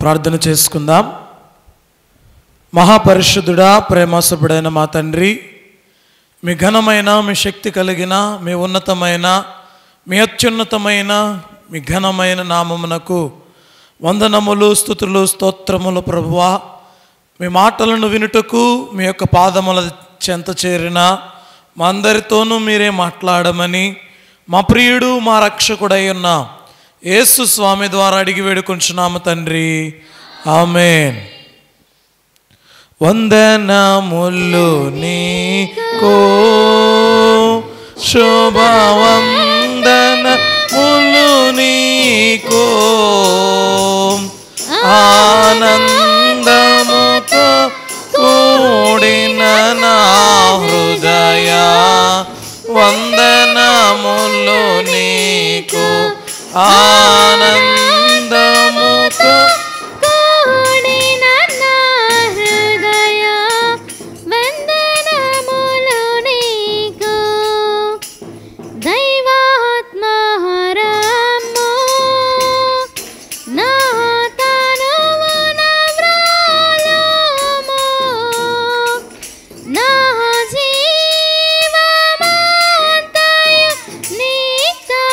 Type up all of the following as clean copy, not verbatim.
ప్రార్థన చేసుకుందాం. మహాపరిశుద్ధుడా, ప్రేమాసుడైన మా తండ్రి, మీ ఘనమైన, మీ శక్తి కలిగిన, మీ ఉన్నతమైన, మీ అత్యున్నతమైన, మీ ఘనమైన నామమునకు వందనములు, స్తుతులు, స్తోత్రములు. ప్రభువా, మీ మాటలను వినుటకు మీ యొక్క పాదముల చెంత చేరిన మా అందరితోనూ మీరే మాట్లాడమని మా ప్రియుడు, మా రక్షకుడై ఉన్న యేసు స్వామి ద్వారా అడిగి వేడుకొంచున్నాము తండ్రి. ఆమేన్. వందనములు నీకు, శుభవందనములు నీకు, ఆనందముతో కూడిన నా హృదయ వందనములు నీకు, ఆనందముతో కూడిన నా హృదయ వందనములు నీకు. దైవాత్మహరము నా తనువున వ్రాలుము, నా జీవమంతయు నీతో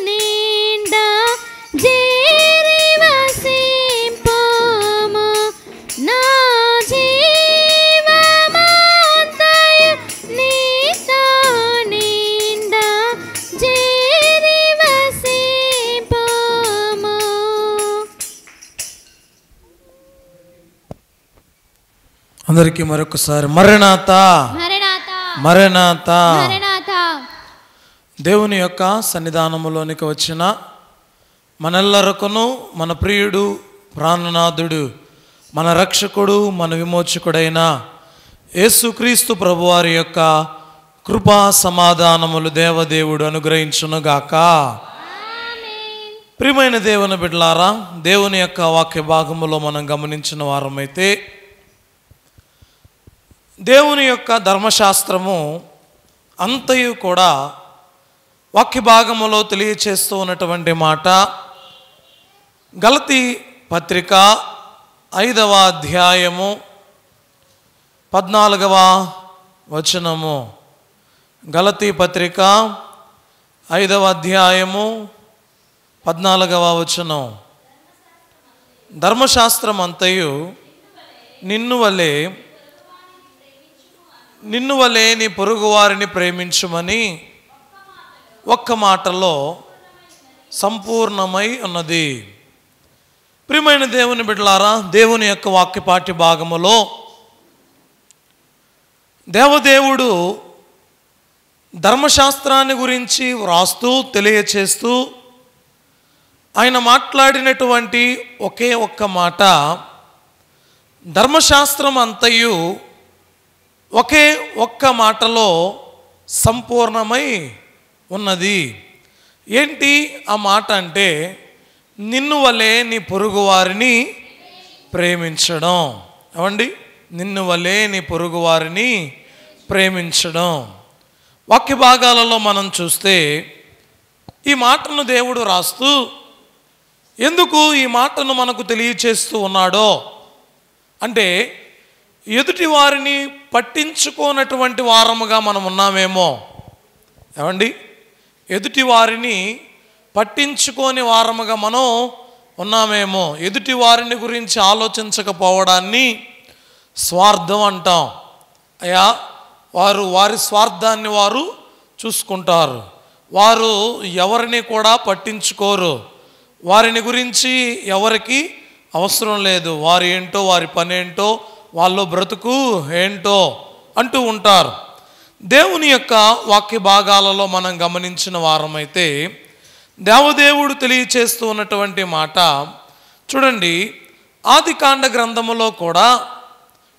నిండా చేరి వసింపుము, నా జీవమంతయు నీతో నిండా చేరి వసింపుము. అందరికీ మరొకసారి మరణాత మరణాత మరణాత. మరణాత. దేవుని యొక్క సన్నిధానములోనికి వచ్చిన మనెల్లరకును మన ప్రియుడు, ప్రాణనాథుడు, మన రక్షకుడు, మన విమోచకుడైన యేసుక్రీస్తు ప్రభువారి యొక్క కృపా సమాధానములు దేవదేవుడు అనుగ్రహించునుగాక. ప్రియమైన దేవుని బిడ్డలారా, దేవుని యొక్క వాక్య భాగములో మనం గమనించిన వారమైతే దేవుని యొక్క ధర్మశాస్త్రము అంతయు కూడా వాక్య భాగములో తెలియచేస్తూ ఉన్నటువంటి మాట, గలతీ పత్రిక 5వ అధ్యాయము 14వ వచనము. గలతీ పత్రిక 5వ అధ్యాయము 14వ వచనం. ధర్మశాస్త్రం అంతయు నిన్ను వలె నీ పొరుగువారిని ప్రేమించుమని ఒక్క మాటలో సంపూర్ణమై ఉన్నది. ప్రియమైన దేవుని బిడ్డలారా, దేవుని యొక్క వాక్యపాఠ్య భాగములో దేవదేవుడు ధర్మశాస్త్రాన్ని గురించి వ్రాస్తూ తెలియచేస్తూ ఆయన మాట్లాడినటువంటి ఒకే ఒక్క మాట, ధర్మశాస్త్రం అంతయు ఒకే ఒక్క మాటలో సంపూర్ణమై ఉన్నది. ఏంటి ఆ మాట అంటే, నిన్ను వలె నీ పొరుగువారిని ప్రేమించడం. ఏమండి? నిన్ను వలె నీ పొరుగువారిని ప్రేమించడం. వాక్య భాగాలలో మనం చూస్తే ఈ మాటను దేవుడు రాస్తూ ఎందుకు ఈ మాటను మనకు తెలియచేస్తూ ఉన్నాడో అంటే, ఎదుటి వారిని పట్టించుకోనటువంటి వారముగా మనం ఉన్నామేమో. ఏమండి? ఎదుటి వారిని పట్టించుకోని వారముగా మనం ఉన్నామేమో. ఎదుటి వారిని గురించి ఆలోచించకపోవడాన్ని స్వార్థం అంటాం. అయ్యా, వారి స్వార్థాన్ని వారు చూసుకుంటారు, వారు ఎవరిని కూడా పట్టించుకోరు, వారిని గురించి ఎవరికి అవసరం లేదు, వారు ఏంటో, వారి పని ఏంటో, వాళ్ళు బ్రతుకు ఏంటో అంటూ ఉంటారు. దేవుని యొక్క వాక్య భాగాలలో మనం గమనించిన వారమైతే దేవదేవుడు తెలియచేస్తూ ఉన్నటువంటి మాట చూడండి. ఆదికాండ గ్రంథములో కూడా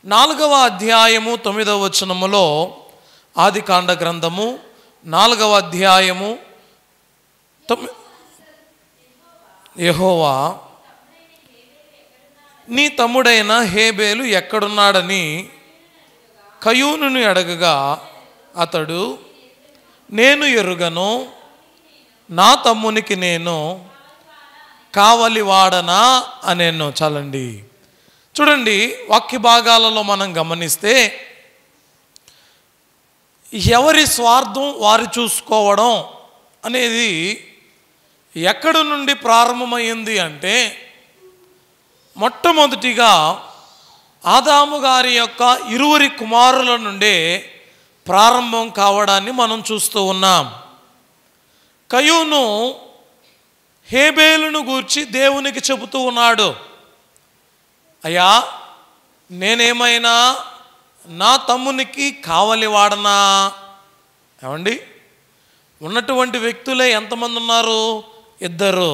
4వ అధ్యాయము 9వ వచనములో, ఆదికాండ గ్రంథము 4వ అధ్యాయము యెహోవా నీ తమ్ముడైన హేబేలు ఎక్కడున్నాడని కయూనుని అడగగా అతడు, నేను ఎరుగను, నా తమ్మునికి నేను కావలివాడనా అనేను. చాలండి. చూడండి, వాక్య భాగాలలో మనం గమనిస్తే ఎవరి స్వార్థం వారు చూసుకోవడం అనేది ఎక్కడి నుండి ప్రారంభమైంది అంటే, మొట్టమొదటిగా ఆదాము గారి యొక్క ఇరువురి కుమారుల నుండే ప్రారంభం కావడాన్ని మనం చూస్తూ ఉన్నాం. కయోను హేబేలును గూర్చి దేవునికి చెబుతూ ఉన్నాడు, అయ్యా, నేనేమైనా నా తమ్మునికి కావలివాడనా? ఏమండి, ఉన్నటువంటి వ్యక్తులే ఎంతమంది ఉన్నారు? ఇద్దరు.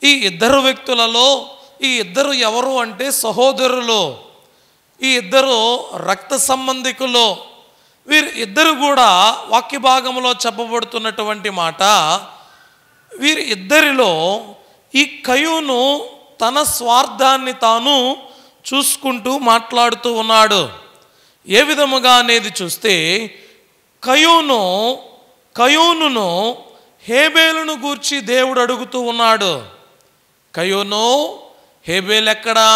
ఈ ఇద్దరు వ్యక్తులలో ఈ ఇద్దరు ఎవరు అంటే సహోదరులు, ఈ ఇద్దరు రక్త సంబంధికులు. వీరు ఇద్దరు కూడా వాక్య భాగంలో చెప్పబడుతున్నటువంటి మాట, వీరి ఇద్దరిలో ఈ కయోను తన స్వార్థాన్ని తాను చూసుకుంటూ మాట్లాడుతూ ఉన్నాడు. ఏ విధముగా అనేది చూస్తే, కయోనును హేబేలును గూర్చి దేవుడు అడుగుతూ ఉన్నాడు, కయోను, హేబేలు ఎక్కడా?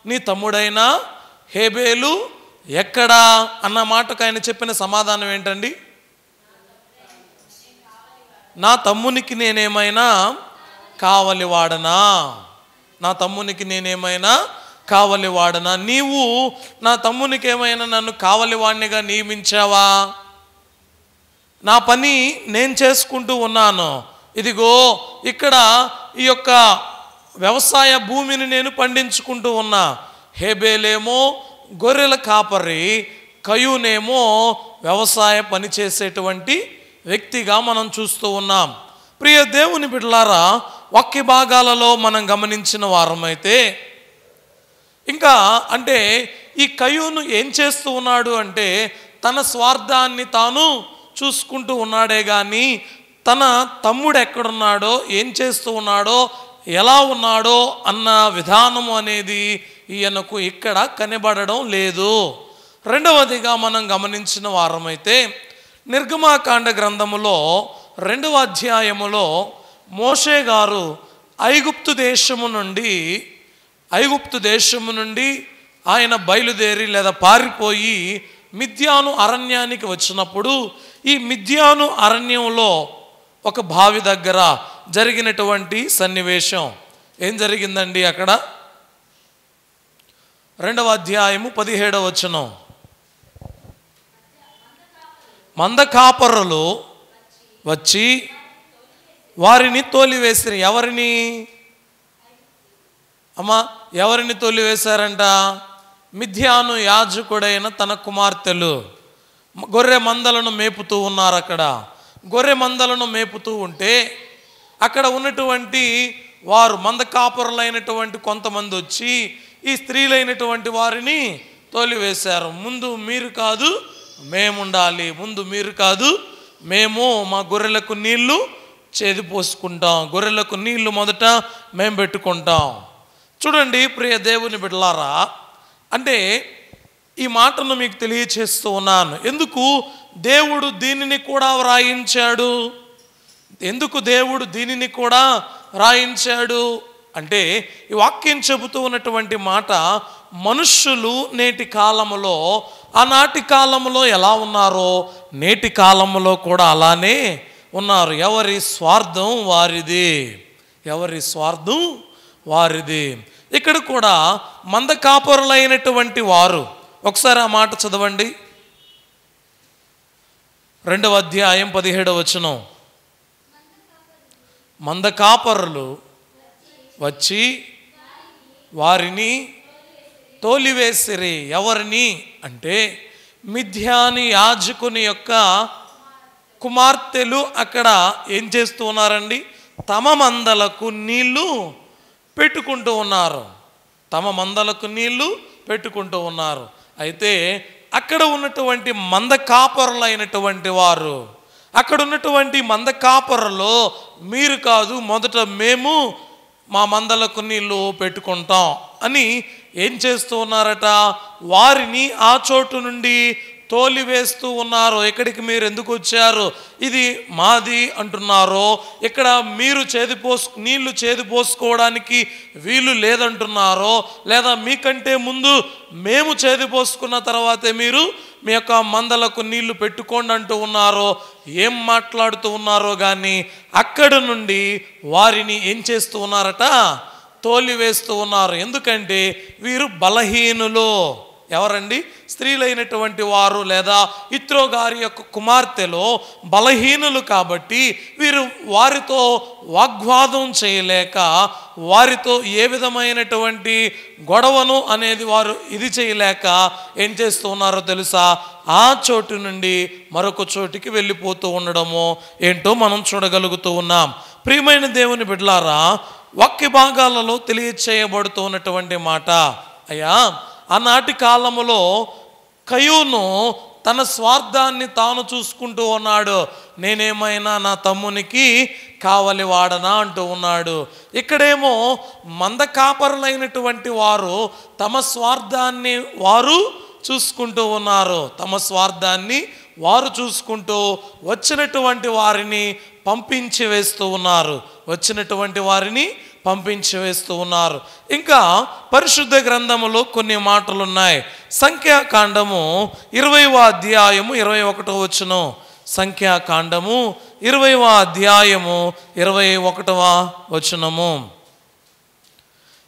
నీ తమ్ముడైనా హేబేలు ఎక్కడా అన్న మాటకు ఆయన చెప్పిన సమాధానం ఏంటండి? నా తమ్మునికి నేనేమైనా కావలివాడనా? నా తమ్మునికి నేనేమైనా కావలివాడనా? నీవు నా తమ్మునికి ఏమైనా నన్ను కావలివాడినిగా నియమించావా? నా పని నేను చేసుకుంటూ ఉన్నాను. ఇదిగో ఇక్కడ ఈ యొక్క వ్యవసాయ భూమిని నేను పండించుకుంటూ ఉన్నా. హేబేలేమో గొర్రెల కాపరి, కయోనేమో వ్యవసాయ పని చేసేటువంటి వ్యక్తిగా మనం చూస్తూ ఉన్నాం. ప్రియ దేవుని బిడ్డలారా, వాక్య భాగాలలో మనం గమనించిన వారమైతే, ఇంకా అంటే ఈ కయోను ఏం చేస్తూ ఉన్నాడు అంటే, తన స్వార్థాన్ని తాను చూసుకుంటూ ఉన్నాడే కానీ తన తమ్ముడు ఎక్కడున్నాడో, ఏం చేస్తూ ఉన్నాడో, ఎలా ఉన్నాడో అన్న విధానము అనేది ఈయనకు ఇక్కడ కనబడడం లేదు. రెండవదిగా మనం గమనించిన వారమైతే, నిర్గమాకాండ గ్రంథములో 2వ అధ్యాయములో మోషే గారు ఐగుప్తు దేశము నుండి ఆయన బయలుదేరి లేదా పారిపోయి మిద్యాను అరణ్యానికి వచ్చినప్పుడు, ఈ మిద్యాను అరణ్యంలో ఒక బావి దగ్గర జరిగినటువంటి సన్నివేశం ఏం జరిగిందండి? అక్కడ 2వ అధ్యాయము 17వ వచనం, మందకాపరులు వచ్చి వారిని తోలివేసిరి. ఎవరిని అమ్మా? ఎవరిని తోలివేశారంట? మిద్యాను యాజకుడైన తన కుమార్తెలు గొర్రె మందలను మేపుతూ ఉన్నారు. అక్కడ గొర్రె మందలను మేపుతూ ఉంటే అక్కడ ఉన్నటువంటి వారు మందకాపరులైనటువంటి కొంతమంది వచ్చి ఈ స్త్రీలైనటువంటి వారిని తోలివేశారు. ముందు మీరు కాదు మేముండాలి, ముందు మీరు కాదు మేము మా గొర్రెలకు నీళ్లు చేదిపోసుకుంటాం, గొర్రెలకు నీళ్లు మొదట మేము పెట్టుకుంటాం. చూడండి ప్రియ దేవుని బిడ్డలారా, అంటే ఈ మాటను మీకు తెలియచేస్తూ ఉన్నాను. ఎందుకు దేవుడు దీనిని కూడా వ్రాయించాడు? ఎందుకు దేవుడు దీనిని కూడా రాయించాడు అంటే, ఈ వాక్యం చెబుతూ ఉన్నటువంటి మాట, మనుష్యులు నేటి కాలంలో ఆనాటి కాలంలో ఎలా ఉన్నారో నేటి కాలంలో కూడా అలానే ఉన్నారు. ఎవరి స్వార్థం వారిది, ఎవరి స్వార్థం వారిది. ఇక్కడ కూడా మందకాపరులైనటువంటి వారు, ఒకసారి ఆ మాట చదవండి, 2వ అధ్యాయం 17వ వచనం. మందకాపరులు వచ్చి వారిని తోలివేసిరి. ఎవరిని అంటే మిద్యాని యాజకుని యొక్క కుమార్తెలు అక్కడ ఏం చేస్తూ ఉన్నారండి? తమ మందలకు నీళ్లు పెట్టుకుంటూ ఉన్నారు, తమ మందలకు నీళ్లు పెట్టుకుంటూ ఉన్నారు. అయితే అక్కడ ఉన్నటువంటి మందకాపరులైనటువంటి వారు, అక్కడ ఉన్నటువంటి మందకాపరులో మీరు కాదు మొదట మేము మా మందలకు నీళ్లు పెట్టుకుంటాం అని ఏం చేస్తూ ఉన్నారట? వారిని ఆ చోటు నుండి తోలివేస్తూ ఉన్నారు. ఇక్కడికి మీరు ఎందుకు వచ్చారు, ఇది మాది అంటున్నారో, ఇక్కడ మీరు నీళ్లు చేదిపోసుకోవడానికి వీలు లేదంటున్నారో, లేదా మీకంటే ముందు మేము చేదిపోసుకున్న తర్వాతే మీరు మీ యొక్క మందలకు నీళ్లు పెట్టుకోండి అంటూ ఉన్నారో, ఏం మాట్లాడుతూ ఉన్నారో కానీ అక్కడ నుండి వారిని ఏం చేస్తూ ఉన్నారట, తోలివేస్తూ ఉన్నారు. ఎందుకంటే వీరు బలహీనులు. ఎవరండి? స్త్రీలైనటువంటి వారు లేదా ఇత్రో గారి యొక్క కుమార్తెలో బలహీనులు. కాబట్టి వీరు వారితో వాగ్వాదం చేయలేక, వారితో ఏ విధమైనటువంటి గొడవను అనేది వారు ఇది చేయలేక ఏం చేస్తూ ఉన్నారో తెలుసా, ఆ చోటు నుండి మరొక చోటికి వెళ్ళిపోతూ ఉండడము ఏంటో మనం చూడగలుగుతూ ఉన్నాం. ప్రియమైన దేవుని బిడ్డలారా, వాక్య భాగాలలో తెలియచేయబడుతూ ఉన్నటువంటి మాట, అయ్యా ఆనాటి కాలములో కయూను తన స్వార్థాన్ని తాను చూసుకుంటూ ఉన్నాడు. నేనేమైనా నా తమ్మునికి కావలి వాడనా అంటూ ఉన్నాడు. ఇక్కడేమో మంద కాపరులైనటువంటి వారు తమ స్వార్థాన్ని వారు చూసుకుంటూ ఉన్నారు. తమ స్వార్థాన్ని వారు చూసుకుంటూ వచ్చినటువంటి వారిని పంపించి వేస్తూ ఉన్నారు. ఇంకా పరిశుద్ధ గ్రంథములో కొన్ని మాటలు ఉన్నాయి. సంఖ్యాకాండము 20వ అధ్యాయము 21వ వచనం. సంఖ్యాకాండము 20వ అధ్యాయము 21వ వచనము.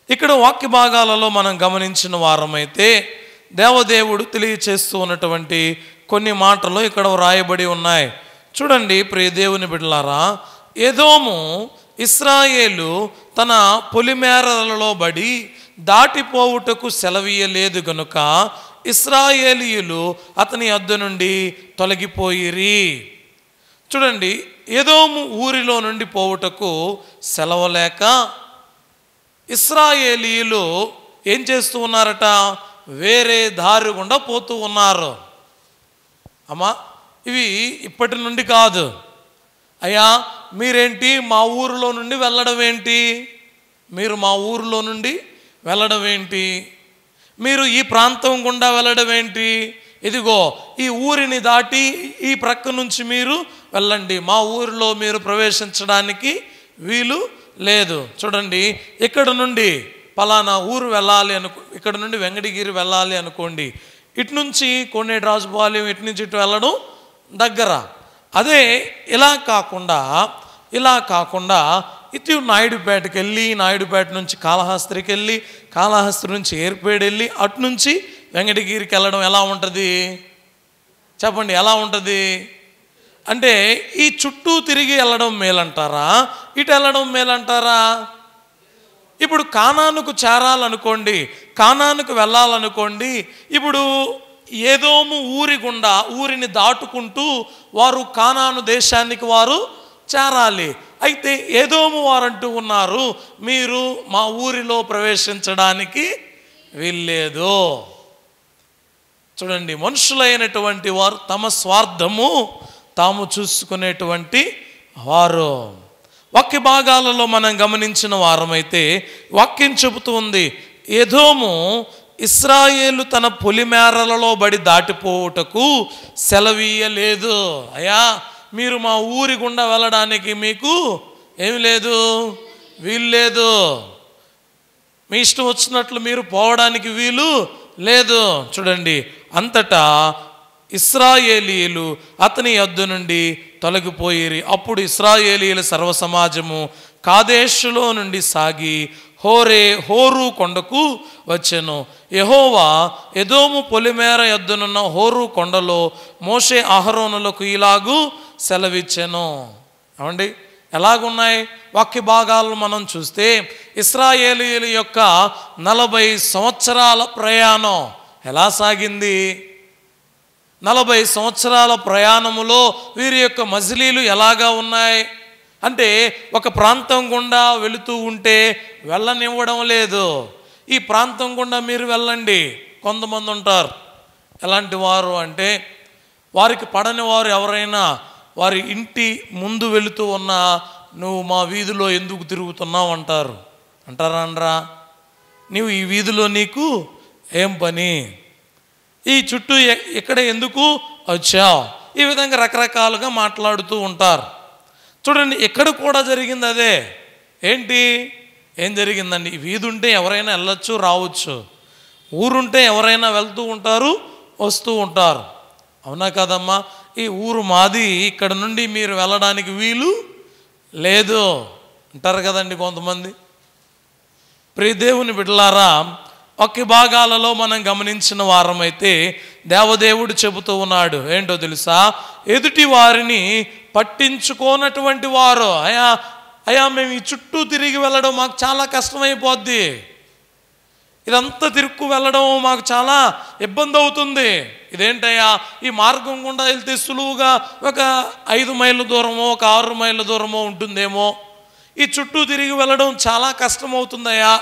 ఇక్కడ వాక్య భాగాలలో మనం గమనించిన వారమైతే దేవదేవుడు తెలియచేస్తూ ఉన్నటువంటి కొన్ని మాటలు ఇక్కడ వ్రాయబడి ఉన్నాయి. చూడండి ప్రియ దేవుని బిడ్డలారా, ఎదోము ఇశ్రాయేలు తన పొలిమేరలలో బడి దాటిపోవుటకు సెలవీయలేదు గనుక ఇశ్రాయేలీయులు అతని యొద్ద నుండి తొలగిపోయిరి. చూడండి, ఎదోము ఊరిలో నుండి పోవుటకు సెలవు లేక ఇశ్రాయేలీయులు ఏం చేస్తూ ఉన్నారట, వేరే దారి గుండా పోతూ ఉన్నారు. అమ్మా, ఇవి ఇప్పటి నుండి కాదు. అయ్యా మీరేంటి మా ఊరిలో నుండి వెళ్ళడం ఏంటి, మీరు మా ఊరిలో నుండి వెళ్ళడం ఏంటి, మీరు ఈ ప్రాంతం గుండా వెళ్ళడం ఏంటి, ఇదిగో ఈ ఊరిని దాటి ఈ ప్రక్క నుంచి మీరు వెళ్ళండి, మా ఊరిలో మీరు ప్రవేశించడానికి వీలు లేదు. చూడండి, ఇక్కడ నుండి పలానా ఊరు వెళ్ళాలి ఇక్కడ నుండి వెంకటగిరి వెళ్ళాలి అనుకోండి, ఇటు నుంచి కోనేటి రాజుపాలెం, ఇటు నుంచి ఇటు వెళ్ళడం దగ్గర. అదే ఇలా కాకుండా ఇటు నాయుడుపేటకి వెళ్ళి, నాయుడుపేట నుంచి కాళహస్త్రికి వెళ్ళి, కాళహస్త్రి నుంచి ఏర్పేడు వెళ్ళి, అటు నుంచి వెంకటగిరికి వెళ్ళడం ఎలా ఉంటుంది చెప్పండి? ఎలా ఉంటుంది అంటే ఈ చుట్టూ తిరిగి వెళ్ళడం మేలంటారా, ఇటు వెళ్ళడం మేలంటారా? ఇప్పుడు కానానుకు చేరాలనుకోండి, కానానుకు వెళ్ళాలనుకోండి, ఇప్పుడు ఏదోము ఊరిని దాటుకుంటూ వారు కానాను దేశానికి వారు చేరాలి. అయితే ఏదోము వారంటూ ఉన్నారు, మీరు మా ఊరిలో ప్రవేశించడానికి వీల్లేదు. చూడండి, మనుషులైనటువంటి వారు తమ స్వార్థము తాము చూసుకునేటువంటి వారు. వాక్య భాగాలలో మనం గమనించిన వారమైతే వాక్యం చెబుతుంది, ఎదోము ఇశ్రాయేలు తన పొలిమేరలలో బడి దాటిపోవుటకు సెలవీయలేదు. అయ్యా మీరు మా ఊరి గుండా వెళ్ళడానికి మీకు ఏమి లేదు, వీలు లేదు, మీ ఇష్టం వచ్చినట్లు మీరు పోవడానికి వీలు లేదు. చూడండి, అంతటా ఇశ్రాయేలీయులు అతని యొద్ద నుండి తొలగిపోయిరి. అప్పుడు ఇశ్రాయేలీయుల సర్వసమాజము కాదేశులో నుండి సాగి హోరు కొండకు వచ్చెను. యెహోవా ఎదోము పొలిమేర యొద్దనున్న హోరు కొండలో మోషే అహరోనులకు ఇలాగూ సెలవిచ్చెను. ఏమండి, ఎలాగున్నాయి వాక్య భాగాలను మనం చూస్తే, ఇశ్రాయేలీయుల యొక్క 40 సంవత్సరాల ప్రయాణం ఎలా సాగింది, 40 సంవత్సరాల ప్రయాణములో వీరి యొక్క మజిలీలు ఎలాగా ఉన్నాయి అంటే, ఒక ప్రాంతం గుండా వెళుతూ ఉంటే వెళ్ళనివ్వడం లేదు. ఈ ప్రాంతం గుండా మీరు వెళ్ళండి. కొంతమంది ఉంటారు, ఎలాంటి వారు అంటే వారికి పడని వారు ఎవరైనా వారి ఇంటి ముందు వెళుతూ ఉన్నా, నువ్వు మా వీధిలో ఎందుకు తిరుగుతున్నావు అంటారా? నీవు ఈ వీధిలో నీకు ఏం పని? ఈ చుట్టూ ఇక్కడ ఎందుకు వచ్చావు, ఈ విధంగా రకరకాలుగా మాట్లాడుతూ ఉంటారు. చూడండి, ఇక్కడ కూడా జరిగింది అదే. ఏంటి, ఏం జరిగిందండి? వీధి ఉంటే ఎవరైనా వెళ్ళొచ్చు రావచ్చు, ఊరుంటే ఎవరైనా వెళ్తూ ఉంటారు వస్తూ ఉంటారు, అవునా కదమ్మా? ఈ ఊరు మాది, ఇక్కడ నుండి మీరు వెళ్ళడానికి వీలు లేదు అంటారు కదండి కొంతమంది. ప్రియ దేవుని బిడ్డలారా, ఒక్క భాగాలలో మనం గమనించిన వారమైతే దేవదేవుడు చెబుతూ ఉన్నాడు. ఏంటో తెలుసా? ఎదుటి వారిని పట్టించుకోనటువంటి వారు, అయ్యా మేము ఈ చుట్టూ తిరిగి వెళ్ళడం మాకు చాలా కష్టమైపోద్ది, ఇదంతా తిరుక్కు వెళ్ళడం మాకు చాలా ఇబ్బంది అవుతుంది. ఇదేంటయ్యా, ఈ మార్గం గుండా వెళ్తే సులువుగా ఒక 5 మైళ్ళ దూరమో ఒక 6 మైళ్ళ దూరమో ఉంటుందేమో, ఈ చుట్టూ తిరిగి వెళ్ళడం చాలా కష్టమవుతుందయ్యా,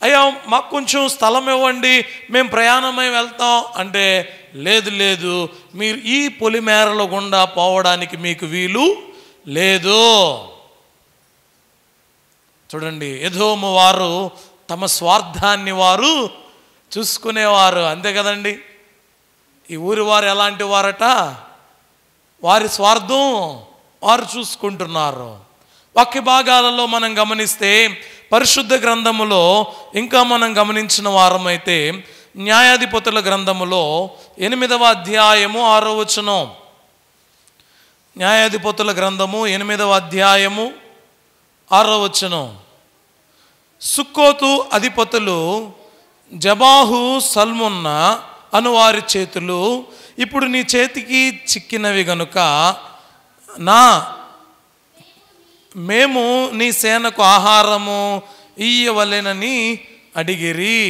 అయ్యా మాకు కొంచెం స్థలం ఇవ్వండి, మేము ప్రయాణమై వెళ్తాం అంటే, లేదు లేదు, మీరు ఈ పొలిమేరల గుండా పోవడానికి మీకు వీలు లేదు. చూడండి, ఎదోము వారు తమ స్వార్థాన్ని వారు చూసుకునేవారు, అంతే కదండి. ఈ ఊరి వారు ఎలాంటి వారట? వారి స్వార్థం వారు చూసుకుంటున్నారు. వాక్య భాగాలలో మనం గమనిస్తే పరిశుద్ధ గ్రంథములో ఇంకా మనం గమనించిన వారమైతే న్యాయాధిపతుల గ్రంథములో 8వ అధ్యాయము 6వ వచనం. న్యాయాధిపతుల గ్రంథము 8వ అధ్యాయము 6వ వచనం. సుక్కోతు అధిపతులు జబాహు సల్మున్న అనువారి చేతులు ఇప్పుడు నీ చేతికి చిక్కినవి గనుక మేము నీ సేనకు ఆహారము ఇయ్యవలెనని అడిగిరి.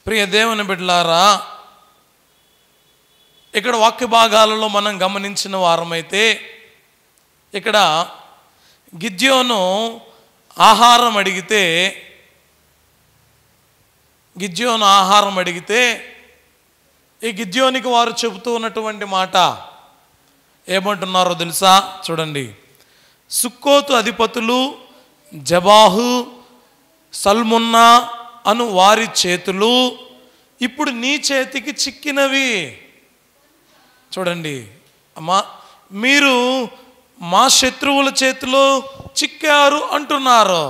ప్రియ దేవుని బిడ్డలారా, ఇక్కడ వాక్య భాగాలలో మనం గమనించిన వారమైతే ఇక్కడ గిద్యోను ఆహారం అడిగితే ఈ గిద్యోనికి వారు చెబుతూ ఉన్నటువంటి మాట ఏమంటున్నారో తెలుసా? చూడండి, సుక్కోతు అధిపతులు జబాహు సల్మున్నా అను వారి చేతులు ఇప్పుడు నీ చేతికి చిక్కినవి. చూడండి అమ్మా, మీరు మా శత్రువుల చేతిలో చిక్కారు అంటున్నారు.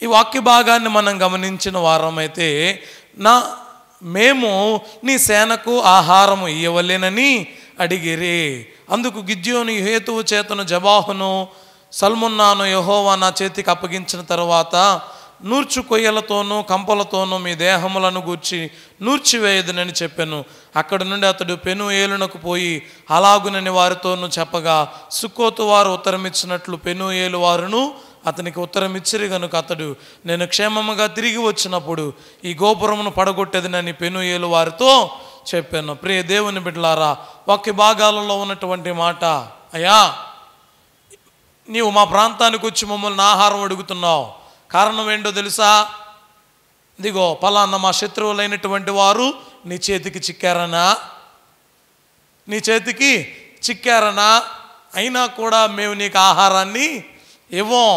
ఈ వాక్య భాగాన్ని మనం గమనించిన వారమైతే మేము నీ సేనకు ఆహారము ఇయ్యవలేనని అడిగిరి. అందుకు గిద్యోను హేతువు చేతను జబాహును సల్మున్నాను యెహోవా నా చేతికి అప్పగించిన తర్వాత నూర్చు కొయ్యలతోనూ కంపలతోనూ మీ దేహములను గూర్చి నూర్చివేయదునని చెప్పాను. అక్కడి నుండి అతడు పెనూయేలునకు పోయి అలాగునని వారితోనూ చెప్పగా సుక్కోతు వారు ఉత్తరమిచ్చినట్లు పెనూయేలు వారును అతనికి ఉత్తరమిచ్చిరి గనుక అతడు నేను క్షేమముగా తిరిగి వచ్చినప్పుడు ఈ గోపురమును పడగొట్టేదినని పెనూయేలు వారితో చెప్పాను. ప్రియ దేవుని బిడ్డలారా, వాక్య భాగాలలో ఉన్నటువంటి మాట, అయ్యా నీవు మా ప్రాంతానికి వచ్చి మమ్మల్ని ఆహారం అడుగుతున్నావు, కారణం ఏంటో తెలుసా? ఇదిగో పలానా మా శత్రువులైనటువంటి వారు నీ చేతికి చిక్కారనా, అయినా కూడా మేము నీకు ఆహారాన్ని ఇవ్వం.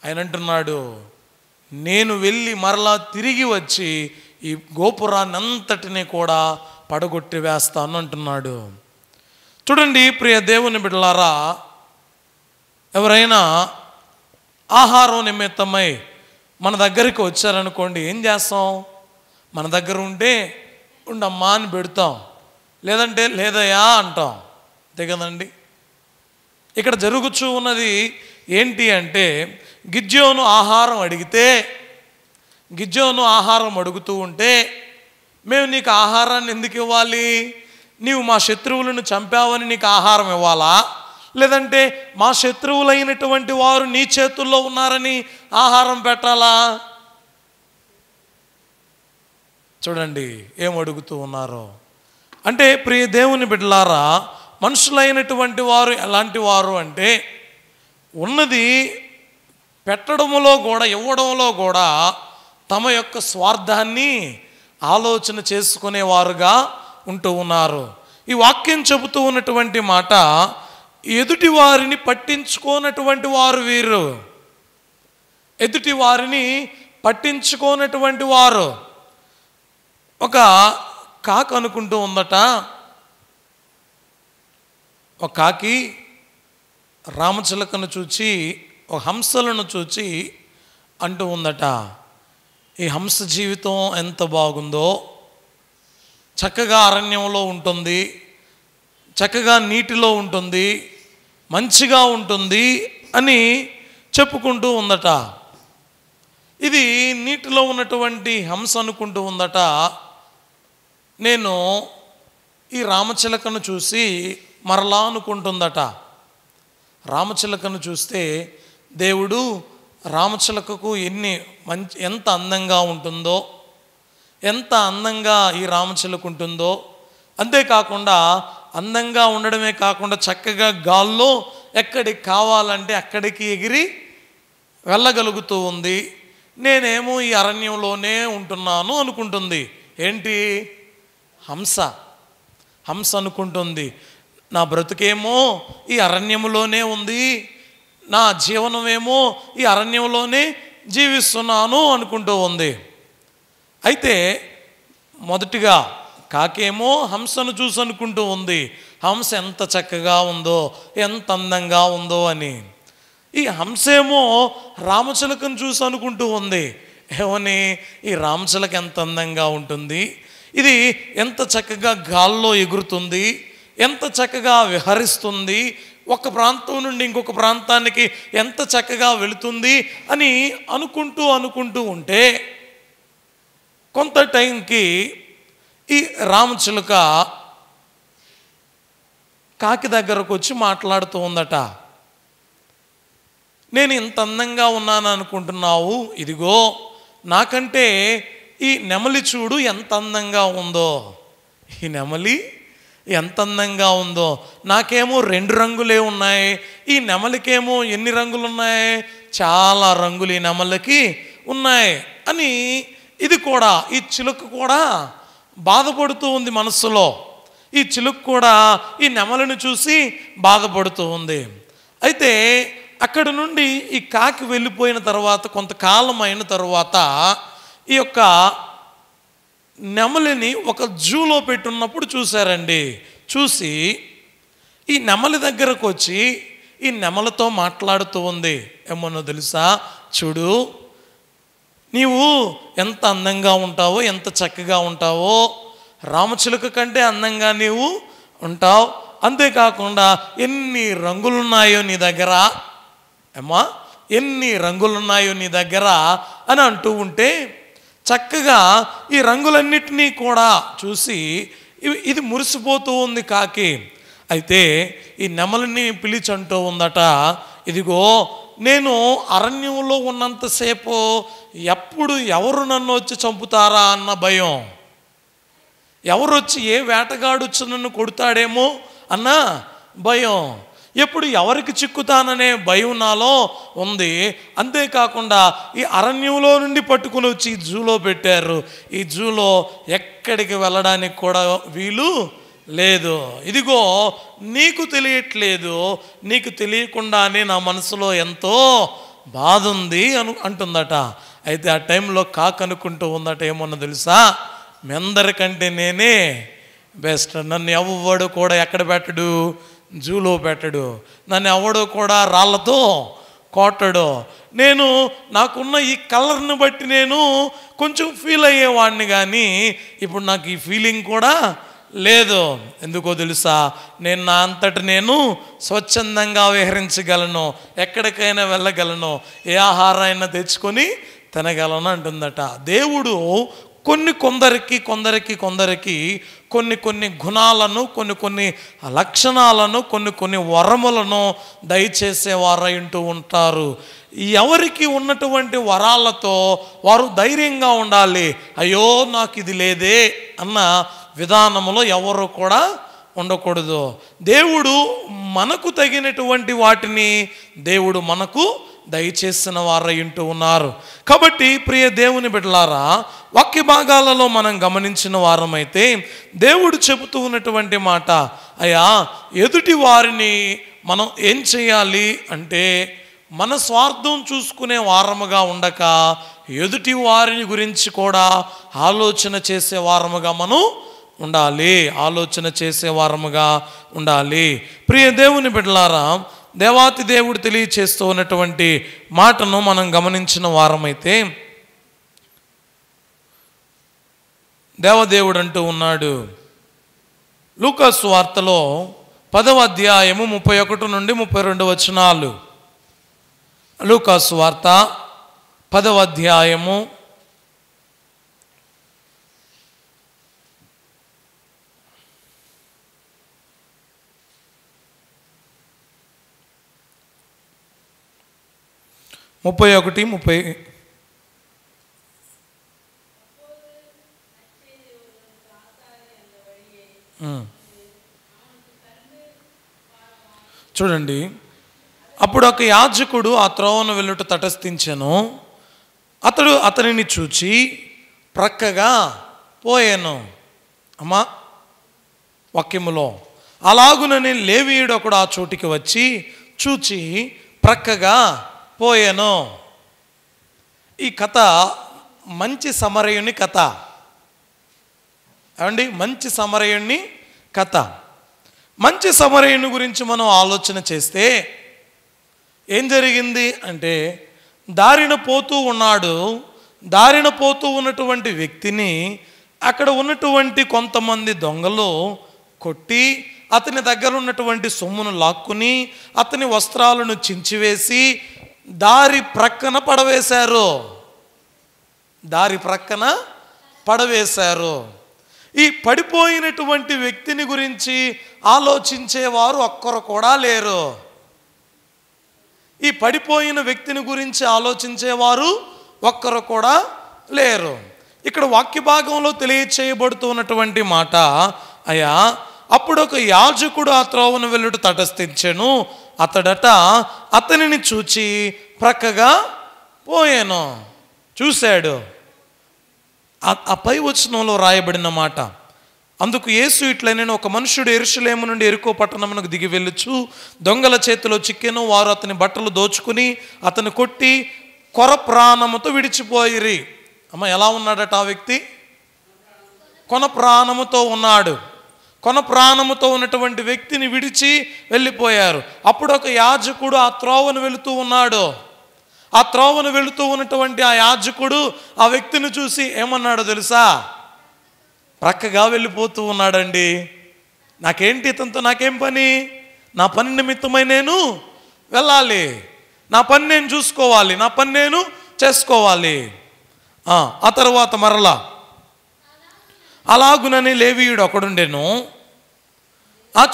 ఆయన అంటున్నాడు, నేను వెళ్ళి మరలా తిరిగి వచ్చి ఈ గోపురాన్ని అంతటినీ కూడా పడగొట్టి వేస్తాను అంటున్నాడు. చూడండి ప్రియ దేవుని బిడ్డలారా, ఎవరైనా ఆహారం నిమిత్తమై మన దగ్గరికి వచ్చారనుకోండి, ఏం చేస్తాం? మన దగ్గర ఉంటే ఉండమ్మా అని పెడతాం, లేదంటే లేదయ్యా అంటాం, అంతే కదండి. ఇక్కడ జరుగుతూ ఉన్నది ఏంటి అంటే, గిద్యోను ఆహారం అడుగుతూ ఉంటే మేము నీకు ఆహారాన్ని ఎందుకు ఇవ్వాలి? నీవు మా శత్రువులను చంపావని నీకు ఆహారం ఇవ్వాలా? లేదంటే మా శత్రువులైనటువంటి వారు నీ చేతుల్లో ఉన్నారని ఆహారం పెట్టాలా? చూడండి ఏం అడుగుతూ ఉన్నారో. అంటే ప్రియ దేవుని బిడ్డలారా, మనుషులైనటువంటి వారు ఎలాంటి వారు అంటే, ఉన్నది పెట్టడంలో కూడా ఇవ్వడంలో కూడా తమ యొక్క స్వార్థాన్ని ఆలోచన చేసుకునేవారుగా ఉంటూ ఉన్నారు. ఈ వాక్యం చెబుతూ ఉన్నటువంటి మాట, ఎదుటి వారిని పట్టించుకోనటువంటి వారు వీరు. ఎదుటి వారిని పట్టించుకోనటువంటి వారు. ఒక కాకి అనుకుంటూ ఉందట, ఒక కాకి రామచిలకను చూచి, ఒక హంసలను చూచి అంటూ ఉందట, ఈ హంస జీవితం ఎంత బాగుందో, చక్కగా అరణ్యంలో ఉంటుంది, చక్కగా నీటిలో ఉంటుంది, మంచిగా ఉంటుంది అని చెప్పుకుంటూ ఉందట. ఇది నీటిలో ఉన్నటువంటి హంస అనుకుంటూ ఉందట, నేను ఈ రామచిలకను చూసి మరలా అనుకుంటుందట. రామచిలకను చూస్తే దేవుడు రామచిలకకు ఎంత అందంగా ఉంటుందో, ఎంత అందంగా ఈ రామచిలక ఉంటుందో, అంతేకాకుండా అందంగా ఉండడమే కాకుండా చక్కగా గాల్లో ఎక్కడికి కావాలంటే అక్కడికి ఎగిరి వెళ్ళగలుగుతూ ఉంది. నేనేమో ఈ అరణ్యంలోనే ఉంటున్నాను అనుకుంటుంది. ఏంటి? హంస అనుకుంటుంది, నా బ్రతుకేమో ఈ అరణ్యంలోనే ఉంది, నా జీవనమేమో ఈ అరణ్యంలోనే జీవిస్తున్నాను అనుకుంటూ ఉంది. అయితే మొదటిగా కాకేమో హంసను చూసి అనుకుంటూ ఉంది, హంస ఎంత చక్కగా ఉందో, ఎంత అందంగా ఉందో అని. ఈ హంసేమో రామచిలకను చూసి అనుకుంటూ ఉంది, ఏమని? ఈ రామచిలక ఎంత అందంగా ఉంటుంది, ఇది ఎంత చక్కగా గాల్లో ఎగురుతుంది, ఎంత చక్కగా విహరిస్తుంది, ఒక ప్రాంతం నుండి ఇంకొక ప్రాంతానికి ఎంత చక్కగా వెళుతుంది అని అనుకుంటూ ఉంటే కొంత టైంకి ఈ రామచిలుక కాకి దగ్గరకు వచ్చి మాట్లాడుతూ ఉందట, నేను ఇంత అందంగా ఉన్నాను అనుకుంటున్నావు, ఇదిగో నాకంటే ఈ నెమలి చూడు ఎంత అందంగా ఉందో, ఈ నెమలి ఎంత అందంగా ఉందో, నాకేమో 2 రంగులే ఉన్నాయి, ఈ నెమలికేమో ఎన్ని రంగులు ఉన్నాయి, చాలా రంగులు ఈ నెమలికి ఉన్నాయి అని ఇది కూడా, ఈ చిలుక కూడా బాధపడుతూ ఉంది మనస్సులో. ఈ చిలుక కూడా ఈ నెమలిని చూసి బాధపడుతూ ఉంది. అయితే అక్కడ నుండి ఈ కాకి వెళ్ళిపోయిన తర్వాత, కొంతకాలం అయిన తర్వాత ఈ యొక్క నెమలిని ఒక జూలో పెట్టున్నప్పుడు చూశారండి. చూసి ఈ నెమలి దగ్గరకు వచ్చి ఈ నెమలితో మాట్లాడుతూ ఉంది, ఏమన్నా తెలుసా, చూడు నీవు ఎంత అందంగా ఉంటావో, ఎంత చక్కగా ఉంటావో, రామచిలుక కంటే అందంగా నీవు ఉంటావు, అంతేకాకుండా ఎన్ని రంగులున్నాయో నీ దగ్గర, అమ్మా ఎన్ని రంగులున్నాయో నీ దగ్గర అని అంటూ ఉంటే చక్కగా ఈ రంగులన్నిటినీ కూడా చూసి ఇది మురిసిపోతూ ఉంది కాకి. అయితే ఈ నెమలిని పిలిచి అంటూ ఉందట, ఇదిగో నేను అరణ్యంలో ఉన్నంతసేపు ఎప్పుడు ఎవరు నన్ను వచ్చి చంపుతారా అన్న భయం, ఎవరు వచ్చి ఏ వేటగాడు వచ్చి నన్ను కొడతాడేమో అన్న భయం, ఎప్పుడు ఎవరికి చిక్కుతాననే భయం నాలో ఉంది. అంతేకాకుండా ఈ అరణ్యంలో నుండి పట్టుకుని వచ్చి ఈ జూలో పెట్టారు, ఈ జూలో ఎక్కడికి వెళ్ళడానికి కూడా వీలు లేదు. ఇదిగో నీకు తెలియట్లేదు, నీకు తెలియకుండానే నా మనసులో ఎంతో బాధ ఉంది అంటుందట. అయితే ఆ టైంలో కాకి అనుకుంటూ ఉందట, ఏమన్నా తెలుసా, మీ అందరికంటే నేనే బెస్ట్, నన్ను ఎవ్వడు కూడా ఎక్కడ పెట్టడు, జూలో పెట్టడు, నన్ను ఎవడో కూడా రాళ్ళతో కొట్టడు, నేను నాకున్న ఈ కలర్ని బట్టి నేను కొంచెం ఫీల్ అయ్యేవాడిని, కానీ ఇప్పుడు నాకు ఈ ఫీలింగ్ కూడా లేదు. ఎందుకో తెలుసా, నేను నా అంతటి నేను స్వచ్ఛందంగా విహరించగలను, ఎక్కడికైనా వెళ్ళగలను, ఏ ఆహారాన్ని తెచ్చుకొని తినగలను అంటుందట. దేవుడు కొందరికి కొన్ని గుణాలను, కొన్ని లక్షణాలను, కొన్ని వరములను దయచేసేవారై ఉంటూ ఉంటారు. ఎవరికి ఉన్నటువంటి వరాలతో వారు ధైర్యంగా ఉండాలి. అయ్యో నాకు ఇది లేదే అన్న విధానంలో ఎవరు కూడా ఉండకూడదు. దేవుడు మనకు తగినటువంటి వాటిని దేవుడు మనకు దయచేసిన వారై ఉంటూ ఉన్నారు. కాబట్టి ప్రియ దేవుని బిడ్డలారా, వాక్య భాగాలలో మనం గమనించిన వారమైతే దేవుడు చెబుతూ ఉన్నటువంటి మాట, అయ్యా ఎదుటి వారిని మనం ఏం చేయాలి అంటే మన స్వార్థం చూసుకునే వారముగా ఉండక ఎదుటి వారిని గురించి కూడా ఆలోచన చేసే వారముగా మనం ఉండాలి. ఆలోచన చేసే వారముగా ఉండాలి. ప్రియ దేవుని బిడ్డలారా, దేవాతి దేవుడు తెలియచేస్తూ ఉన్నటువంటి మాటను మనం గమనించిన వారమైతే, దేవదేవుడు అంటూ ఉన్నాడు లూకాసు వార్తలో 10వ అధ్యాయము 31 నుండి 32 వచనాలు. లూకాసు వార్త 10వ అధ్యాయము 31, 30. చూడండి, అప్పుడు ఒక యాజకుడు ఆ త్రోవను వెళ్ళుట తటస్థించెను. అతడు అతనిని చూచి ప్రక్కగా పోయాను. అమ్మా వాక్యములో అలాగునని లేవీయుడు ఒకడు ఆ చోటికి వచ్చి చూచి ప్రక్కగా పోయాను. ఈ కథ మంచి సమరయుని కథ. ఏమండి, మంచి సమరయుని కథ. మంచి సమరయుని గురించి మనం ఆలోచన చేస్తే ఏం జరిగింది అంటే, దారిన పోతూ ఉన్నాడు. దారిన పోతూ ఉన్నటువంటి వ్యక్తిని అక్కడ ఉన్నటువంటి కొంతమంది దొంగలు కొట్టి అతని దగ్గర ఉన్నటువంటి సొమ్మును లాక్కుని అతని వస్త్రాలను చించివేసి దారి ప్రక్కన పడవేశారు. దారి ప్రక్కన పడవేశారు. ఈ పడిపోయినటువంటి వ్యక్తిని గురించి ఆలోచించేవారు ఒక్కరు కూడా లేరు. ఈ పడిపోయిన వ్యక్తిని గురించి ఆలోచించేవారు ఒక్కరు కూడా లేరు. ఇక్కడ వాక్య భాగంలో తెలియచేయబడుతున్నటువంటి మాట, అయ్యా అప్పుడు ఒక యాజకుడు ఆ త్రోవను వెళ్ళుట తటస్థించెను. అతడట అతనిని చూచి ప్రక్కగా పోయాను. చూశాడు. ఆ పై వచనంలో రాయబడిన మాట, అందుకు యేసు ఇట్లనెను, ఒక మనుష్యుడు యెరూషలేము నుండి యెరికో పట్టణమునకు దిగి వెళ్ళుచు దొంగల చేతిలో చిక్కెను. వారు అతని బట్టలు దోచుకుని అతను కొట్టి కొర ప్రాణముతో విడిచిపోయిరి. అమ్మ, ఎలా ఉన్నాడట ఆ వ్యక్తి? కొన ప్రాణముతో ఉన్నాడు. కొన ప్రాణముతో ఉన్నటువంటి వ్యక్తిని విడిచి వెళ్ళిపోయారు. అప్పుడు ఒక యాజకుడు ఆ త్రోవను వెళుతూ ఉన్నాడు. ఆ త్రోవను వెళుతూ ఉన్నటువంటి ఆ యాజకుడు ఆ వ్యక్తిని చూసి ఏమన్నాడో తెలుసా? ప్రక్కగా వెళ్ళిపోతూ ఉన్నాడండి. నాకేంటి ఇతనితో, నాకేం పని? నా పని నిమిత్తమై నేను వెళ్ళాలి. నా పని నేను చూసుకోవాలి. నా పని నేను చేసుకోవాలి. ఆ తర్వాత మరలా అలాగునని లేవీయుడు ఒకడుండెను. ఆ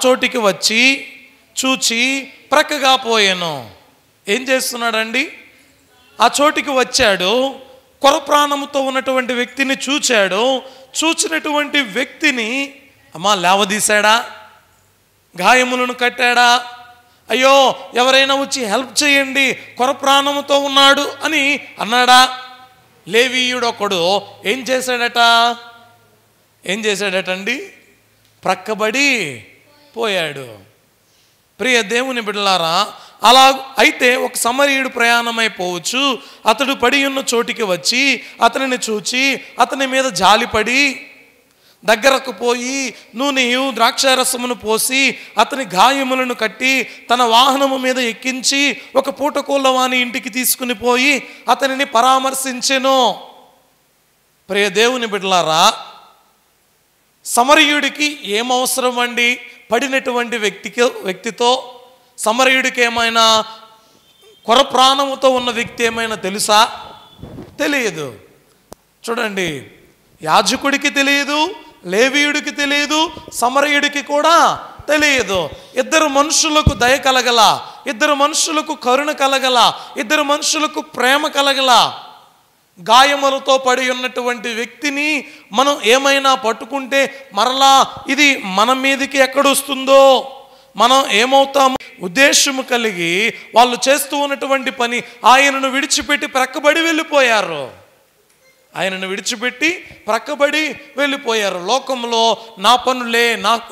చోటికి వచ్చి చూచి ప్రక్కగా పోయాను. ఏం చేస్తున్నాడండి? ఆ చోటికి వచ్చాడు. కొర ప్రాణముతో ఉన్నటువంటి వ్యక్తిని చూచాడు. చూచినటువంటి వ్యక్తిని అమ్మా లేవదీశాడా? గాయములను కట్టాడా? అయ్యో ఎవరైనా వచ్చి హెల్ప్ చేయండి, కొర ప్రాణముతో ఉన్నాడు అని అన్నాడా? లేవీయుడు ఒకడు ఏం చేశాడటండి? ప్రక్కబడి పోయాడు. ప్రియ దేవుని బిడ్డలారా, అలా అయితే ఒక సమరయుడు ప్రయాణమైపోవచ్చు. అతడు పడి ఉన్న చోటికి వచ్చి అతనిని చూచి అతని మీద జాలిపడి దగ్గరకు పోయి నూనెయు ద్రాక్షారసమును పోసి అతని గాయములను కట్టి తన వాహనము మీద ఎక్కించి ఒక పూటకోళ్ళవాని ఇంటికి తీసుకుని పోయి అతనిని పరామర్శించెను. ప్రియ దేవుని బిడ్డలారా, సమరయుడికి ఏమవసరం అండి? పడినటువంటి వ్యక్తితో సమరయుడికి ఏమైనా కొర ప్రాణముతో ఉన్న వ్యక్తి ఏమైనా తెలుసా? తెలియదు. చూడండి, యాజకుడికి తెలియదు, లేవీయుడికి తెలియదు, సమరయుడికి కూడా తెలియదు. ఇద్దరు మనుషులకు దయ కలగల, ఇద్దరు మనుషులకు కరుణ కలగల, ఇద్దరు మనుషులకు ప్రేమ కలగల. గాయములతో పడి ఉన్నటువంటి వ్యక్తిని మనం ఏమైనా పట్టుకుంటే మరలా ఇది మన మీదకి ఎక్కడొస్తుందో, మనం ఏమవుతాము ఉద్దేశము కలిగి వాళ్ళు చేస్తూ ఉన్నటువంటి పని ఆయనను విడిచిపెట్టి ప్రక్కబడి వెళ్ళిపోయారు. ఆయనను విడిచిపెట్టి ప్రక్కబడి వెళ్ళిపోయారు. లోకంలో నా పనులే,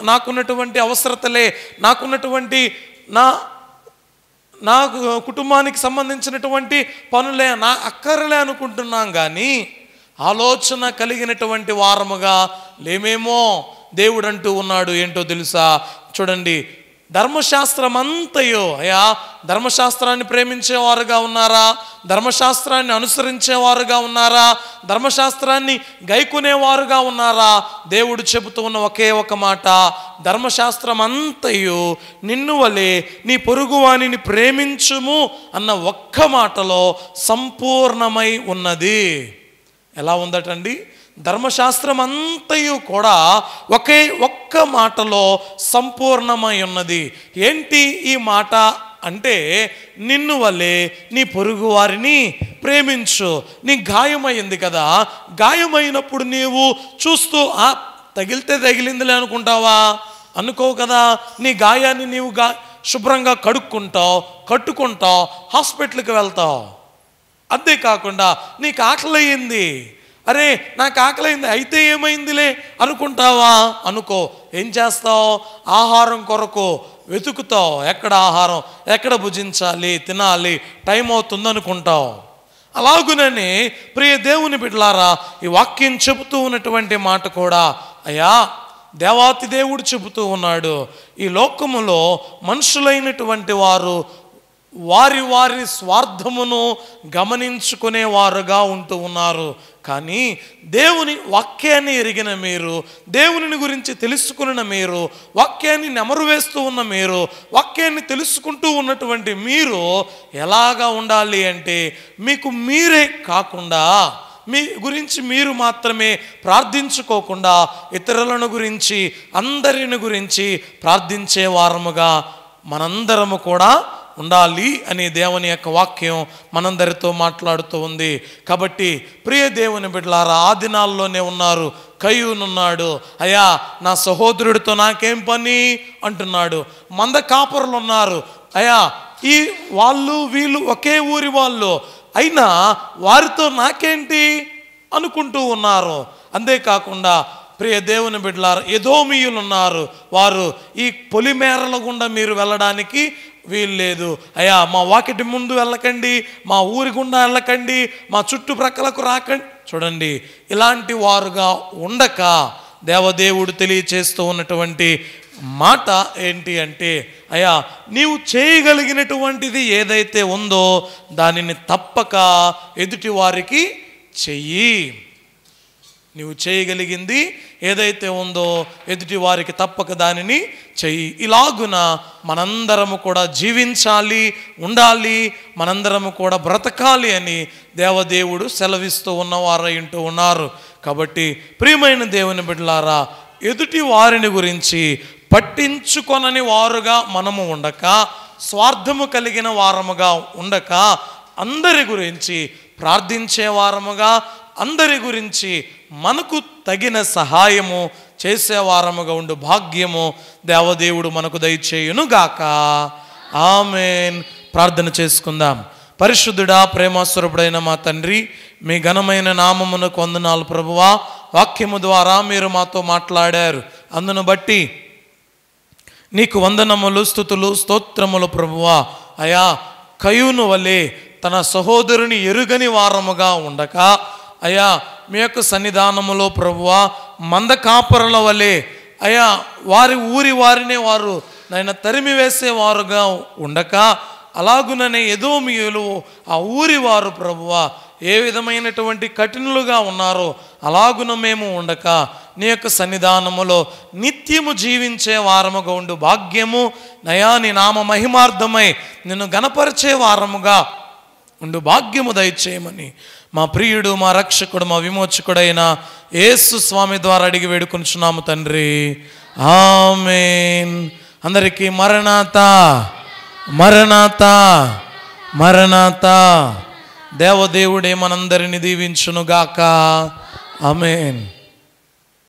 నాకున్నటువంటి అవసరతలే, నాకున్నటువంటి నాకు కుటుంబానికి సంబంధించినటువంటి పనులే నా అక్కర్లే అనుకుంటున్నాం, కానీ ఆలోచన కలిగినటువంటి వారముగా లేమేమో. దేవుడు అంటూ ఉన్నాడు ఏంటో తెలుసా? చూడండి, ధర్మశాస్త్రం అంతయో, అయ్యా ధర్మశాస్త్రాన్ని ప్రేమించేవారుగా ఉన్నారా? ధర్మశాస్త్రాన్ని అనుసరించేవారుగా ఉన్నారా? ధర్మశాస్త్రాన్ని గైకొనేవారుగా ఉన్నారా? దేవుడు చెబుతూ ఉన్న ఒకే ఒక మాట, ధర్మశాస్త్రం అంతయు నిన్ను వలె నీ పొరుగువానిని ప్రేమించుము అన్న ఒక్క మాటలో సంపూర్ణమై ఉన్నది. ఎలా ఉందటండి? ధర్మశాస్త్రం అంతయు కూడా ఒక్క మాటలో సంపూర్ణమై ఉన్నది. ఏంటి ఈ మాట అంటే, నిన్ను వలె నీ పొరుగు వారిని ప్రేమించు. నీ గాయమైంది కదా, గాయమైనప్పుడు నీవు చూస్తూ తగిలితే తగిలిందిలే అనుకుంటావా? అనుకోవు కదా. నీ గాయాన్ని నీవు శుభ్రంగా కట్టుకుంటావు, హాస్పిటల్కి వెళ్తావు. అంతేకాకుండా నీకు ఆకలయ్యింది, అరే నాకు ఆకలైంది, అయితే ఏమైందిలే అనుకుంటావా? అనుకో. ఏం చేస్తావు? ఆహారం కొరకు వెతుకుతావు. ఎక్కడ ఆహారం, ఎక్కడ భుజించాలి, తినాలి, టైం అవుతుంది అనుకుంటావు. అలాగునని ప్రియ దేవుని బిడ్డలారా, ఈ వాక్యం చెబుతూ ఉన్నటువంటి మాట కూడా, అయ్యా దేవాతి దేవుడు చెబుతూ ఉన్నాడు, ఈ లోకములో మనుషులైనటువంటి వారు వారి వారి స్వార్థమును గమనించుకునేవారుగా ఉంటూ ఉన్నారు. కానీ దేవుని వాక్యాన్ని ఎరిగిన మీరు, దేవుని గురించి తెలుసుకున్న మీరు, వాక్యాన్ని నెమరు వేస్తూ ఉన్న మీరు, వాక్యాన్ని తెలుసుకుంటూ ఉన్నటువంటి మీరు ఎలాగా ఉండాలి అంటే, మీకు మీరే కాకుండా, మీ గురించి మీరు మాత్రమే ప్రార్థించుకోకుండా ఇతరులను గురించి, అందరిని గురించి ప్రార్థించే వారముగా మనందరము కూడా ఉండాలి అని దేవుని యొక్క వాక్యం మనందరితో మాట్లాడుతూ ఉంది. కాబట్టి ప్రియ దేవుని బిడ్డలారా, ఆ దినాల్లోనే ఉన్నారు. కయ్యూనున్నాడు, అయ్యా నా సహోదరుడితో నాకేం పని అంటున్నాడు. మంద కాపరులు ఉన్నారు, అయ్యా ఈ వాళ్ళు వీళ్ళు ఒకే ఊరి వాళ్ళు, అయినా వారితో నాకేంటి అనుకుంటూ ఉన్నారు. అంతేకాకుండా ప్రియ దేవుని బిడ్డలారా, ఎదోమీయులు ఉన్నారు. వారు ఈ పొలిమేరల గుండా మీరు వెళ్ళడానికి వీల్లేదు, అయ్యా మా వాకిటి ముందు వెళ్ళకండి, మా ఊరి గుండా వెళ్ళకండి, మా చుట్టుప్రక్కలకు రాకండి. చూడండి, ఇలాంటి వారుగా ఉండక దేవదేవుడు తెలియచేస్తూ ఉన్నటువంటి మాట ఏంటి అంటే, అయ్యా నీవు చేయగలిగినటువంటిది ఏదైతే ఉందో దానిని తప్పక ఎదుటి వారికి చెయ్యి. నీవు చేయగలిగింది ఏదైతే ఉందో ఎదుటి వారికి తప్పక దానిని చెయ్యి. ఇలాగున మనందరము కూడా జీవించాలి, ఉండాలి, మనందరము కూడా బ్రతకాలి అని దేవదేవుడు సెలవిస్తూ ఉన్నవారై ఉంటూ ఉన్నారు. కాబట్టి ప్రియమైన దేవుని బిడ్డలారా, ఎదుటి వారిని గురించి పట్టించుకొనని వారుగా మనము ఉండక, స్వార్థము కలిగిన వారముగా ఉండక, అందరి గురించి ప్రార్థించే వారముగా, అందరి గురించి మనకు తగిన సహాయము చేసేవారముగా ఉండు భాగ్యము దేవదేవుడు మనకు దయచేయును గాక. ఆమేన్. ప్రార్థన చేసుకుందాం. పరిశుద్ధుడా, ప్రేమస్వరూపుడైన మా తండ్రి, మీ ఘనమైన నామమునకు వందనాలు ప్రభువా. వాక్యము ద్వారా మీరు మాతో మాట్లాడారు, అందును బట్టి నీకు వందనములు, స్తుతులు, స్తోత్రములు ప్రభువా. అయా కయ్యూను వలె తన సహోదరుని ఎరుగని వారముగా ఉండక, అయ్యా మీ యొక్క సన్నిధానములో ప్రభువా మంద కాపరుల వలె, అయ్యా వారి ఊరి వారినే వారు నాయన తరిమి వేసేవారుగా ఉండక, అలాగుననే ఎదోమీయులు ఆ ఊరి వారు ప్రభువా ఏ విధమైనటువంటి కఠినులుగా ఉన్నారో అలాగున మేము ఉండక, నీ యొక్క సన్నిధానములో నిత్యము జీవించే వారముగా ఉండు భాగ్యము నయా నీ నామ మహిమార్థమై నిన్ను గణపరిచే వారముగా ఉండు భాగ్యము దయచేయమని మా ప్రియుడు, మా రక్షకుడు, మా విమోచకుడైన యేసు స్వామి ద్వారా అడిగి వేడుకొనుచున్నాము తండ్రి. ఆమేన్. అందరికీ మరణాతా మరణాతా మరణాతా. దేవదేవుడే మనందరిని దీవించునుగాక. ఆమేన్.